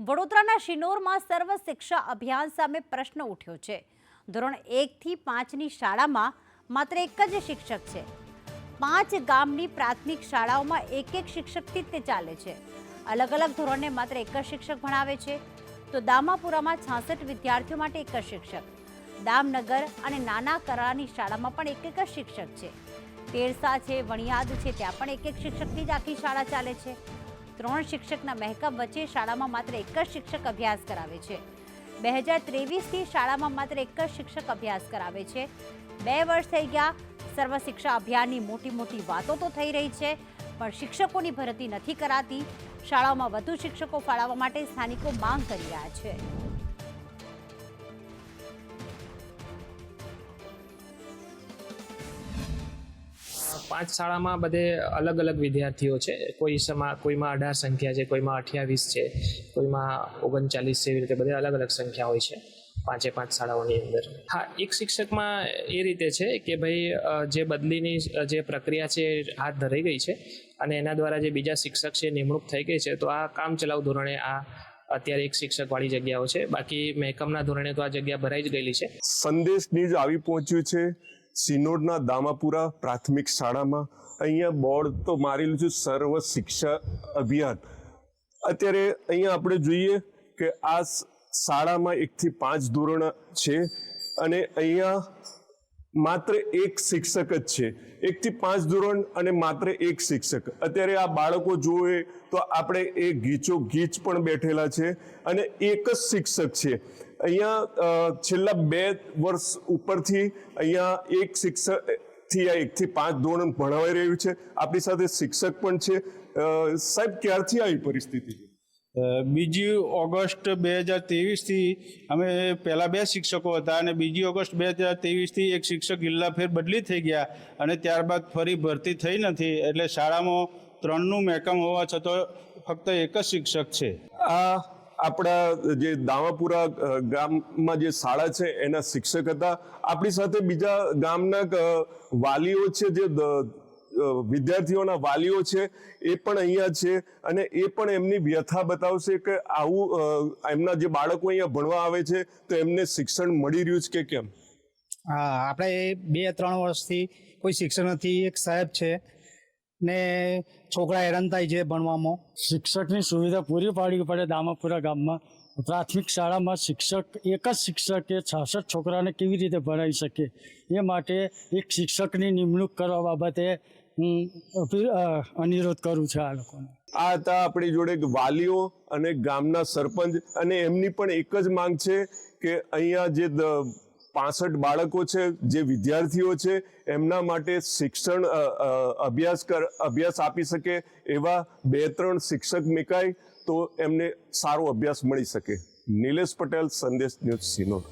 વડોદરાના શિનોરમાં સર્વ શિક્ષા અભિયાન સામે પ્રશ્ન ઉઠ્યો છે। ધોરણ 1 થી 5ની શાળામાં માત્ર એક જ શિક્ષક છે। 5 ગામની પ્રાથમિક શાળાઓમાં એક શિક્ષકથી તે ચાલે છે। અલગ અલગ ધોરણે માત્ર એક જ શિક્ષક ભણાવે છે। તો દામાપુરામાં 66 વિદ્યાર્થીઓ માટે એક જ શિક્ષક। દામનગર અને નાના કરાની શાળામાં પણ એક જ શિક્ષક છે। તેરસા છે, વણિયાદ છે, ત્યાં પણ એક શિક્ષકથી જ આખી શાળા ચાલે છે। 3 શિક્ષકના મહેકમ વચ્ચે શાળામાં માત્ર એક જ શિક્ષક અભ્યાસ કરાવે છે। 2023થી શાળામાં માત્ર એક જ શિક્ષક અભ્યાસ કરાવે છે। 2 વર્ષ થઈ ગયા। સર્વ શિક્ષા અભિયાનની મોટી વાતો તો થઈ રહી છે, પણ શિક્ષકોની ભરતી નથી કરાતી। શાળાઓમાં વધુ શિક્ષકો ફાળવવા માટે સ્થાનિકો માંગ કરી રહ્યા છે। પાંચ શાળામાં બધે અલગ અલગ વિદ્યાર્થીઓ છે। કોઈમાં 18 સંખ્યા છે, કોઈમાં 28 છે, કોઈમાં 39 છે। એવી રીતે બધે અલગ અલગ સંખ્યા હોય છે પાંચ શાળાઓની અંદર। હા, એક શિક્ષકમાં એ રીતે છે કે ભાઈ જે બદલીની જે પ્રક્રિયા છે હાથ ધરાઈ ગઈ છે અને એના દ્વારા જે બીજા શિક્ષક છે નિમણૂક થઈ ગઈ છે। તો આ કામચલાઉ ધોરણે આ અત્યારે એક શિક્ષકવાળી જગ્યાઓ છે। બાકી મહેકમના ધોરણે તો આ જગ્યા ભરાઈ જ ગયેલી છે। સંદેશ ન્યૂઝ આવી પહોંચ્યું છે સિનોડના દામાપુરા પ્રાથમિક શાળામાં। અહીંયા બોર્ડ તો મારેલું છે સર્વ શિક્ષા અભિયાન। અત્યારે અહીંયા આપણે જોઈએ કે આ શાળામાં 1 થી 5 ધોરણ છે અને અહીંયા માત્ર એક શિક્ષક જ છે। 1 થી 5 ધોરણ અને માત્ર એક શિક્ષક। અત્યારે આ બાળકો જોવે તો આપણે એ ગીચો ગીચ પણ બેઠેલા છે અને એક જ શિક્ષક છે। અહીંયા છેલ્લા 2 વર્ષ ઉપરથી અહીંયા એક શિક્ષકથી આ 1 થી 5 ધોરણ ભણાવાઈ રહ્યું છે। આપણી સાથે શિક્ષક પણ છે। સાહેબ, ક્યારથી આવી પરિસ્થિતિ છે? 2 ઓગસ્ટ 2023થી અમે પહેલાં 2 શિક્ષકો હતા અને 2 ઓગસ્ટ 2023થી એક શિક્ષક જિલ્લા ફેર બદલી થઈ ગયા અને ત્યારબાદ ફરી ભરતી થઈ નથી। એટલે શાળામાં 3નું મહેકમ હોવા છતાં ફક્ત એક જ શિક્ષક છે। આ આપણા જે દામાપુરા ગામમાં જે શાળા છે એના શિક્ષક હતા। આપણી સાથે બીજા ગામના વાલીઓ છે, જે વિદ્યાર્થીઓના વાલીઓ છે, એ પણ અહીંયા છે અને એ પણ એમની વ્યથા બતાવશે કે આવું એમના જે બાળકો અહીંયા ભણવા આવે છે તો એમને શિક્ષણ મળી રહ્યું છે કે કેમ? હા, આપણે 2-3 વર્ષથી કોઈ શિક્ષણ નથી। એક સાહેબ છે ને છોકરા હેરાન થાય છે ભણવામાં। શિક્ષકની સુવિધા પૂરી પાડવી પડે। દામાપુરા ગામમાં પ્રાથમિક શાળામાં શિક્ષક એક જ શિક્ષકે 66 છોકરાને કેવી રીતે ભણાવી શકે, એ માટે એક શિક્ષકની નિમણૂક કરવા બાબતે હું અનુરોધ કરું છું આ લોકોને। આ હતા આપણી જોડે વાલીઓ અને ગામના સરપંચ, અને એમની પણ એક જ માંગ છે કે અહીંયા જે 65 બાળકો છે, જે વિદ્યાર્થીઓ છે, એમના માટે શિક્ષણ અભ્યાસ આપી શકે એવા 2-3 શિક્ષક મેકાય તો એમને સારો અભ્યાસ મળી શકે। નિલેશ પટેલ, સંદેશ ન્યૂઝ, સિનોર।